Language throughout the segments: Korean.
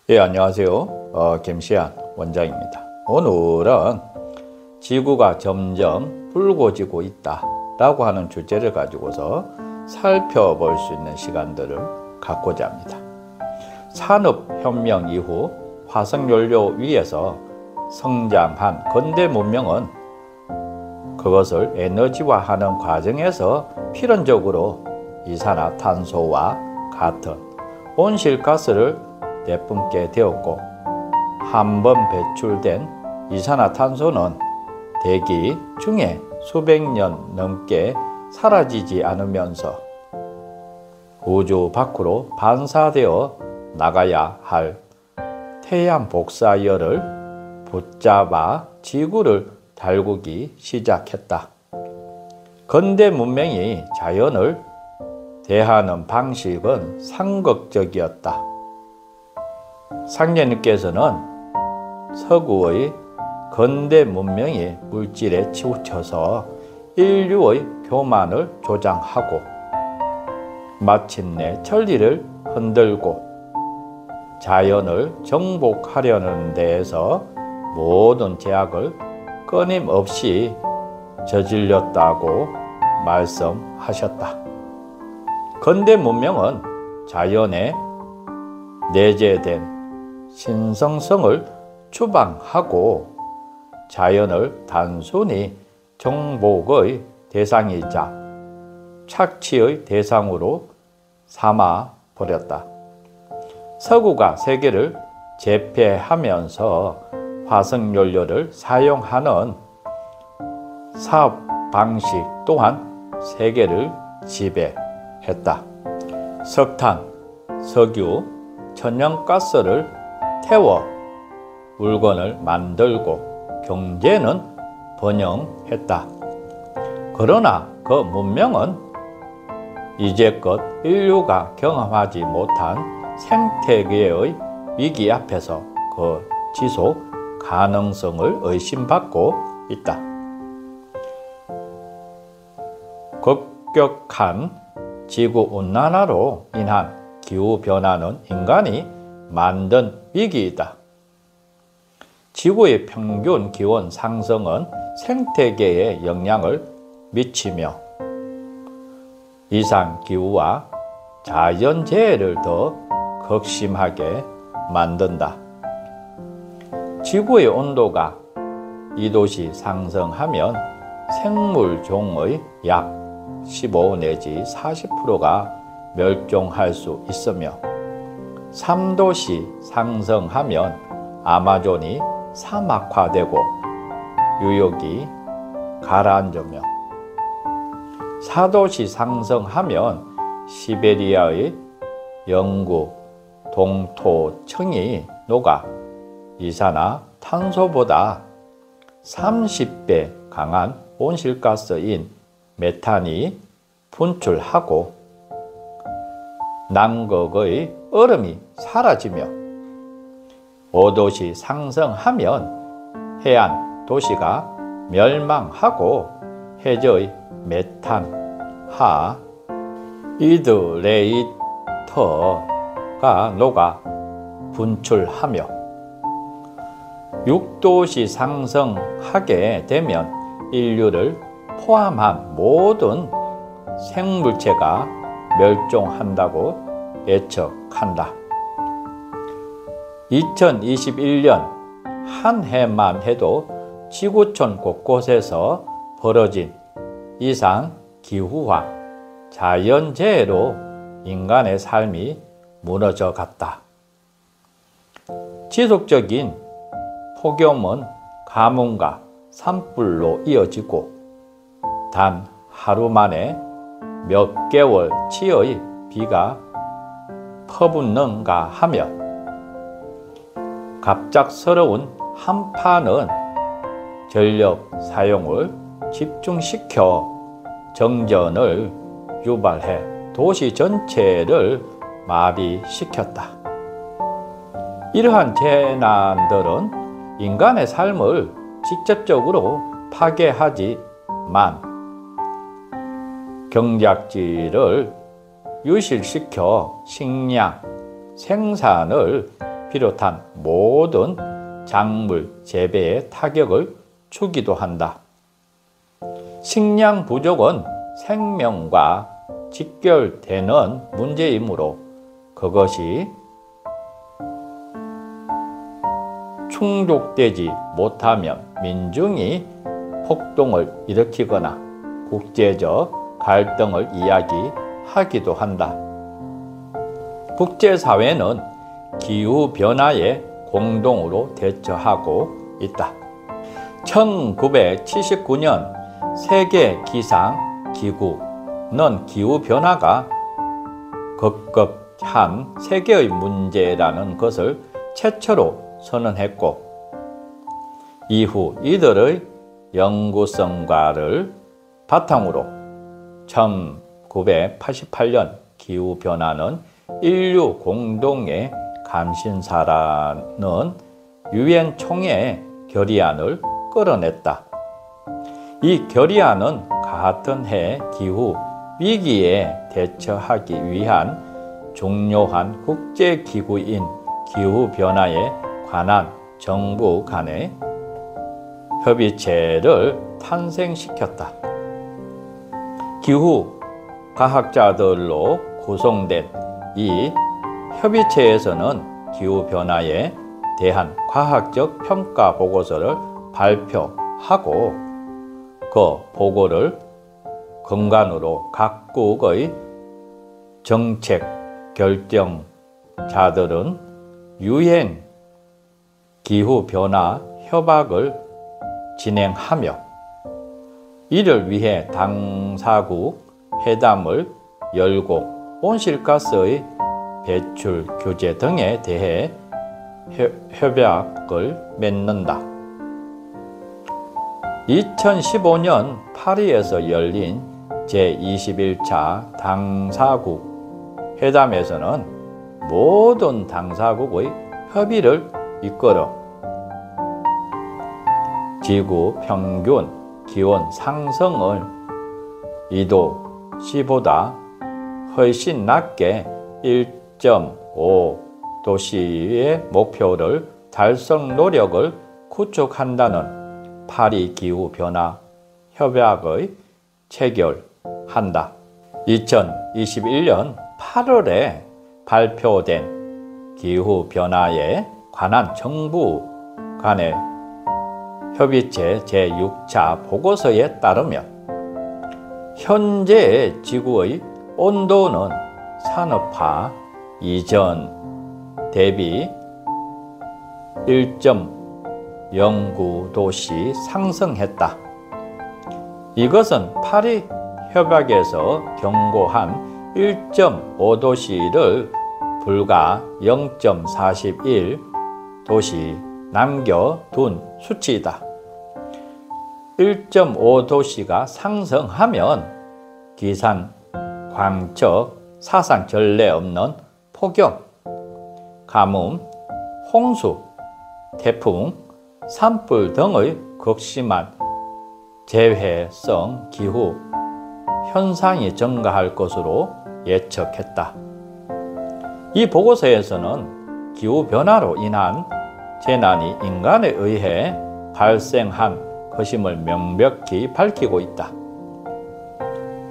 예, 안녕하세요. 김시안 원장입니다. 오늘은 지구가 점점 붉어지고 있다라고 하는 주제를 가지고서 살펴볼 수 있는 시간들을 갖고자 합니다. 산업혁명 이후 화석연료 위에서 성장한 근대 문명은 그것을 에너지화하는 과정에서 필연적으로 이산화탄소와 같은 온실가스를 내뿜게 되었고, 한번 배출된 이산화탄소는 대기 중에 수백 년 넘게 사라지지 않으면서 우주 밖으로 반사되어 나가야 할 태양 복사열을 붙잡아 지구를 달구기 시작했다. 근대 문명이 자연을 대하는 방식은 상극적이었다. 상제님께서는 서구의 근대 문명이 물질에 치우쳐서 인류의 교만을 조장하고 마침내 천리를 흔들고 자연을 정복하려는 데에서 모든 제약을 끊임없이 저질렀다고 말씀하셨다. 근대 문명은 자연에 내재된 신성성을 추방하고 자연을 단순히 정복의 대상이자 착취의 대상으로 삼아버렸다. 서구가 세계를 제패하면서 화석연료를 사용하는 사업 방식 또한 세계를 지배했다. 석탄, 석유, 천연가스를 태워 물건을 만들고 경제는 번영했다. 그러나 그 문명은 이제껏 인류가 경험하지 못한 생태계의 위기 앞에서 그 지속 가능성을 의심받고 있다. 급격한 지구온난화로 인한 기후변화는 인간이 만든 위기이다. 지구의 평균 기온 상승은 생태계에 영향을 미치며 이상기후와 자연재해를 더 극심하게 만든다. 지구의 온도가 2도씨 상승하면 생물종의 약 15 내지 40%가 멸종할 수 있으며 3도씨 상승하면 아마존이 사막화되고 유역이 가라앉으며 4도씨 상승하면 시베리아의 영구 동토층이 녹아 이산화탄소보다 30배 강한 온실가스인 메탄이 분출하고 남극의 얼음이 사라지며 5도씨 상승하면 해안 도시가 멸망하고 해저의 메탄화 이드레이터가 녹아 분출하며 6도씨 상승하게 되면 인류를 포함한 모든 생물체가 멸종한다고 예측한다. 2021년 한 해만 해도 지구촌 곳곳에서 벌어진 이상 기후와 자연재해로 인간의 삶이 무너져 갔다. 지속적인 폭염은 가뭄과 산불로 이어지고 단 하루 만에 몇 개월치의 비가 퍼붓는가 하며 갑작스러운 한파는 전력 사용을 집중시켜 정전을 유발해 도시 전체를 마비시켰다. 이러한 재난들은 인간의 삶을 직접적으로 파괴하지만 경작지를 유실시켜 식량 생산을 비롯한 모든 작물 재배에 타격을 주기도 한다. 식량 부족은 생명과 직결되는 문제이므로 그것이 충족되지 못하면 민중이 폭동을 일으키거나 국제적 갈등을 이야기하기도 한다. 국제사회는 기후변화에 공동으로 대처하고 있다. 1979년 세계기상기구는 기후변화가 급격한 세계의 문제라는 것을 최초로 선언했고, 이후 이들의 연구성과를 바탕으로 1988년 기후변화는 인류 공동의 감신사라는 유엔 총회의 결의안을 끌어냈다. 이 결의안은 같은 해 기후 위기에 대처하기 위한 중요한 국제기구인 기후변화에 관한 정부 간의 협의체를 탄생시켰다. 기후 과학자들로 구성된 이 협의체에서는 기후변화에 대한 과학적 평가 보고서를 발표하고 그 보고를 근간으로 각국의 정책 결정자들은 유엔 기후변화 협약을 진행하며 이를 위해 당사국 회담을 열고 온실가스의 배출 규제 등에 대해 협약을 맺는다. 2015년 파리에서 열린 제21차 당사국 회담에서는 모든 당사국의 협의를 이끌어 지구 평균 기온 상승을 2도씨보다 훨씬 낮게 1.5도씨의 목표를 달성 노력을 구축한다는 파리 기후변화 협약의 체결한다. 2021년 8월에 발표된 기후변화에 관한 정부 간의 협의체 제6차 보고서에 따르면 현재 지구의 온도는 산업화 이전 대비 1.09도씨 상승했다. 이것은 파리 협약에서 경고한 1.5도씨를 불과 0.41도씨 남겨둔 수치이다. 1.5도씨가 상승하면 기상, 광적, 사상 전례 없는 폭염, 가뭄, 홍수, 태풍, 산불 등의 극심한 재해성 기후 현상이 증가할 것으로 예측했다. 이 보고서에서는 기후변화로 인한 재난이 인간에 의해 발생한 것임을 명백히 밝히고 있다.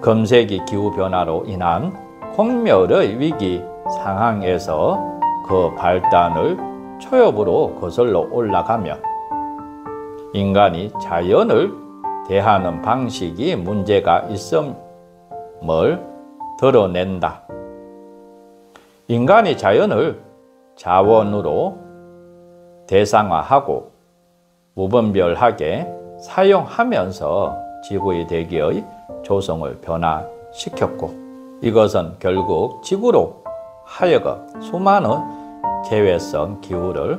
금세기 기후변화로 인한 공멸의 위기 상황에서 그 발단을 초엽으로 거슬러 올라가며 인간이 자연을 대하는 방식이 문제가 있음을 드러낸다. 인간이 자연을 자원으로 대상화하고 무분별하게 사용하면서 지구의 대기의 조성을 변화시켰고, 이것은 결국 지구로 하여금 수많은 재해성 기후를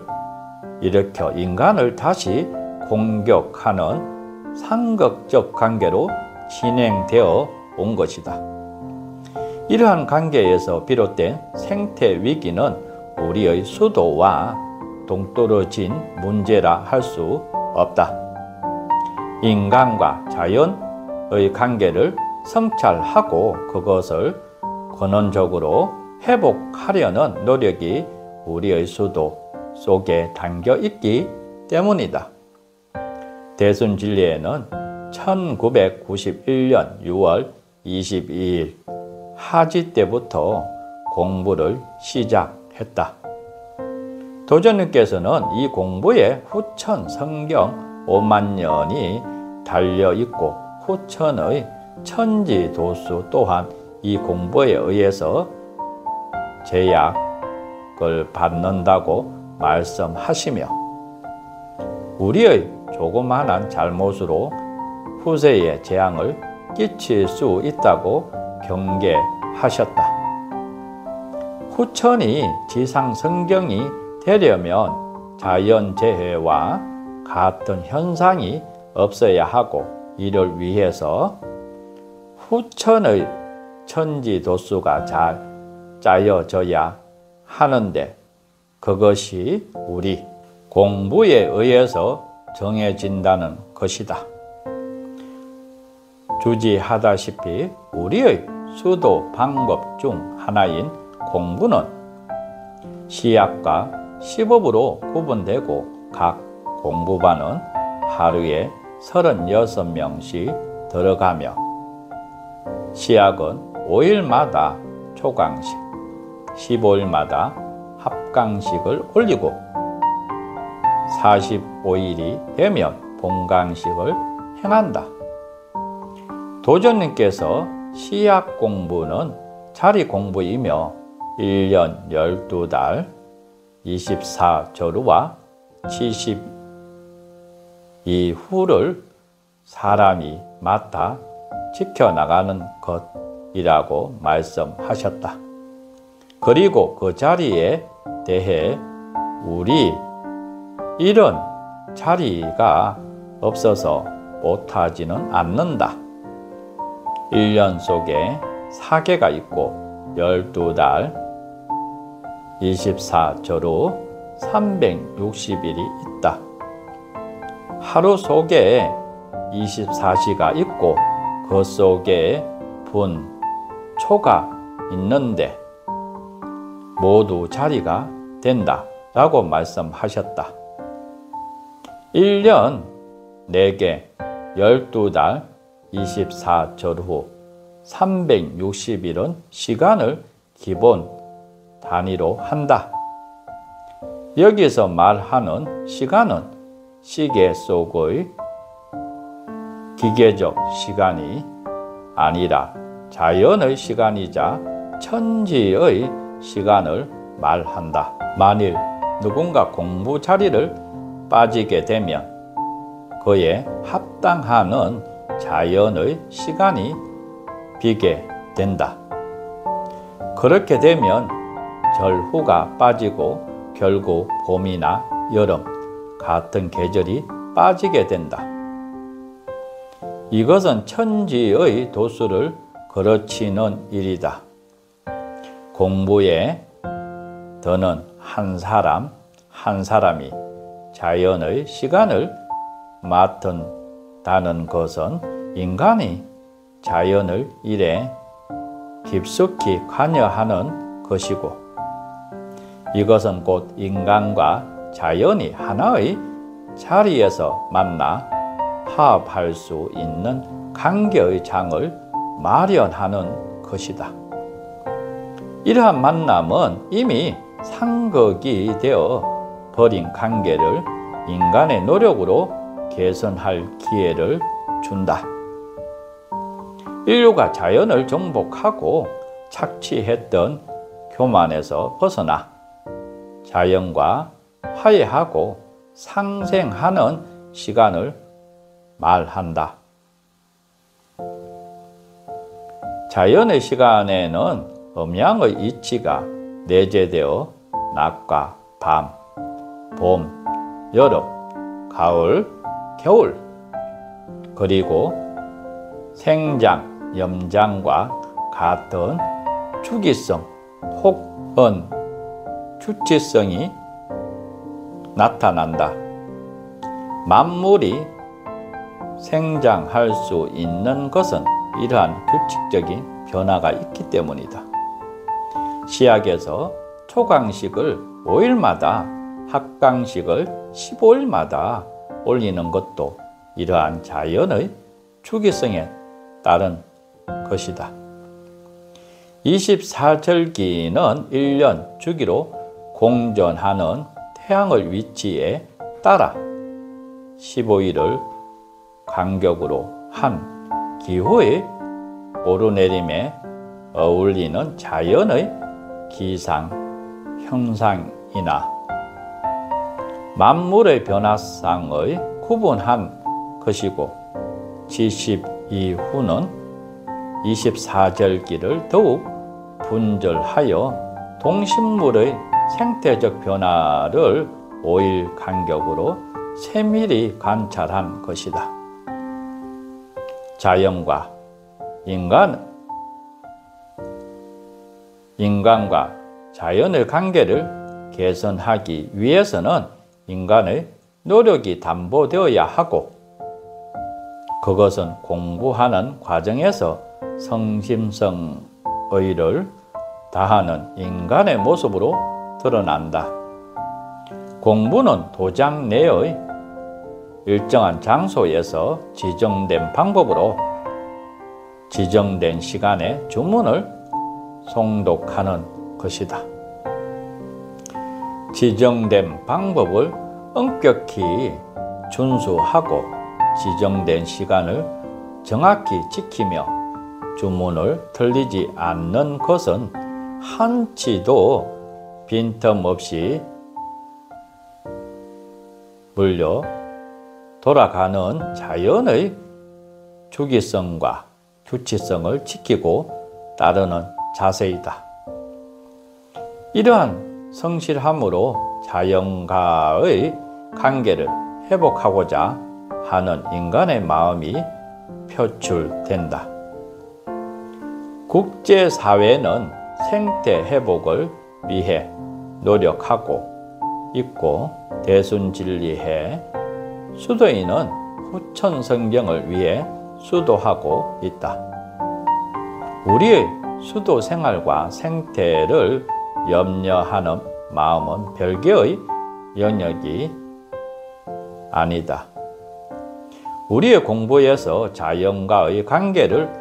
일으켜 인간을 다시 공격하는 상극적 관계로 진행되어 온 것이다. 이러한 관계에서 비롯된 생태 위기는 우리의 수도와 동떨어진 문제라 할 수 없다. 인간과 자연의 관계를 성찰하고 그것을 근원적으로 회복하려는 노력이 우리의 수도 속에 담겨 있기 때문이다. 대순진리에는 1991년 6월 22일 하지 때부터 공부를 시작했다. 도전님께서는 이 공부에 후천 성경 5만 년이 달려있고 후천의 천지도수 또한 이 공부에 의해서 제약을 받는다고 말씀하시며 우리의 조그마한 잘못으로 후세에 재앙을 끼칠 수 있다고 경계하셨다. 후천이 지상 성경이 되려면 자연재해와 같은 현상이 없어야 하고 이를 위해서 후천의 천지도수가 잘 짜여져야 하는데 그것이 우리 공부에 의해서 정해진다는 것이다. 주지하다시피 우리의 수도 방법 중 하나인 공부는 시약과 시법으로 구분되고 각 공부반은 하루에 36명씩 들어가며 시약은 5일마다 초강식, 15일마다 합강식을 올리고 45일이 되면 본강식을 행한다. 도전님께서 시약 공부는 자리 공부이며 1년 12달 24조루와 72후를 사람이 맡아 지켜나가는 것이라고 말씀하셨다. 그리고 그 자리에 대해 우리 이런 자리가 없어서 못하지는 않는다. 1년 속에 4개가 있고 12달 24조로 360일이 있다. 하루 속에 24시가 있고 그 속에 분, 초가 있는데 모두 자리가 된다 라고 말씀하셨다. 1년 4개 12달 24절 후 360일은 시간을 기본 단위로 한다. 여기서 말하는 시간은 시계 속의 기계적 시간이 아니라 자연의 시간이자 천지의 시간을 말한다. 만일 누군가 공부 자리를 빠지게 되면 그에 합당하는 자연의 시간이 비게 된다. 그렇게 되면 절후가 빠지고 결국 봄이나 여름 같은 계절이 빠지게 된다. 이것은 천지의 도수를 거르치는 일이다. 공부에 드는 한 사람이 자연의 시간을 맡는다는 것은 인간이 자연의 일에 깊숙이 관여하는 것이고 이것은 곧 인간과 자연이 하나의 자리에서 만나 화합할 수 있는 관계의 장을 마련하는 것이다. 이러한 만남은 이미 상극이 되어 버린 관계를 인간의 노력으로 개선할 기회를 준다. 인류가 자연을 정복하고 착취했던 교만에서 벗어나 자연과 화해하고 상생하는 시간을 말한다. 자연의 시간에는 음양의 이치가 내재되어 낮과 밤, 봄, 여름, 가을, 겨울 그리고 생장, 염장과 같은 주기성 혹은 주치성이 나타난다. 만물이 생장할 수 있는 것은 이러한 규칙적인 변화가 있기 때문이다. 시약에서 초강식을 5일마다 합강식을 15일마다 올리는 것도 이러한 자연의 주기성에 따른 것이다. 24절기는 1년 주기로 공전하는 태양의 위치에 따라 15일을 간격으로 한 기후의 오르내림에 어울리는 자연의 기상 현상이나 만물의 변화상의 구분한 것이고 70 이후는 24절기를 더욱 분절하여 동식물의 생태적 변화를 5일 간격으로 세밀히 관찰한 것이다. 자연과 인간과 자연의 관계를 개선하기 위해서는 인간의 노력이 담보되어야 하고 그것은 공부하는 과정에서 성심성의를 다하는 인간의 모습으로 드러난다. 공부는 도장 내의 일정한 장소에서 지정된 방법으로 지정된 시간에 주문을 송독하는 것이다. 지정된 방법을 엄격히 준수하고 지정된 시간을 정확히 지키며 주문을 틀리지 않는 것은 한치도 빈틈없이 물려 돌아가는 자연의 주기성과 규칙성을 지키고 따르는 자세이다. 이러한 성실함으로 자연과의 관계를 회복하고자 하는 인간의 마음이 표출된다. 국제사회는 생태 회복을 위해 노력하고 있고 대순진리해 수도인은 후천성경을 위해 수도하고 있다. 우리의 수도 생활과 생태를 염려하는 마음은 별개의 영역이 아니다. 우리의 공부에서 자연과의 관계를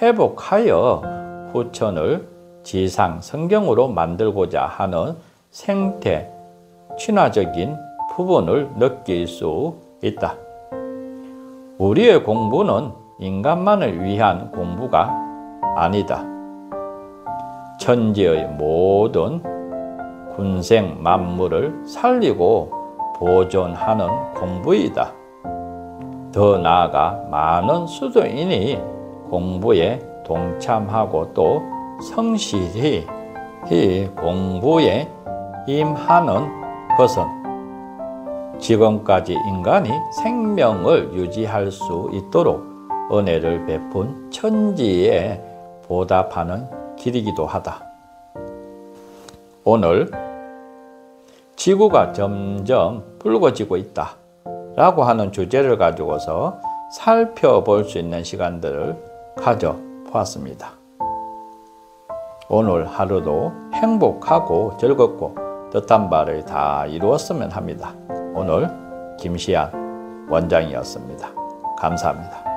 회복하여 후천을 지상 성경으로 만들고자 하는 생태 친화적인 부분을 느낄 수 있다. 우리의 공부는 인간만을 위한 공부가 아니다. 천지의 모든 군생 만물을 살리고 보존하는 공부이다. 더 나아가 많은 수도인이 공부에 동참하고 또 성실히 공부에 임하는 것은 지금까지 인간이 생명을 유지할 수 있도록 은혜를 베푼 천지에 보답하는 길이기도 하다. 오늘 지구가 점점 붉어지고 있다 라고 하는 주제를 가지고서 살펴볼 수 있는 시간들을 가져보았습니다. 오늘 하루도 행복하고 즐겁고 뜻한 바를 다 이루었으면 합니다. 오늘 김시안 원장이었습니다. 감사합니다.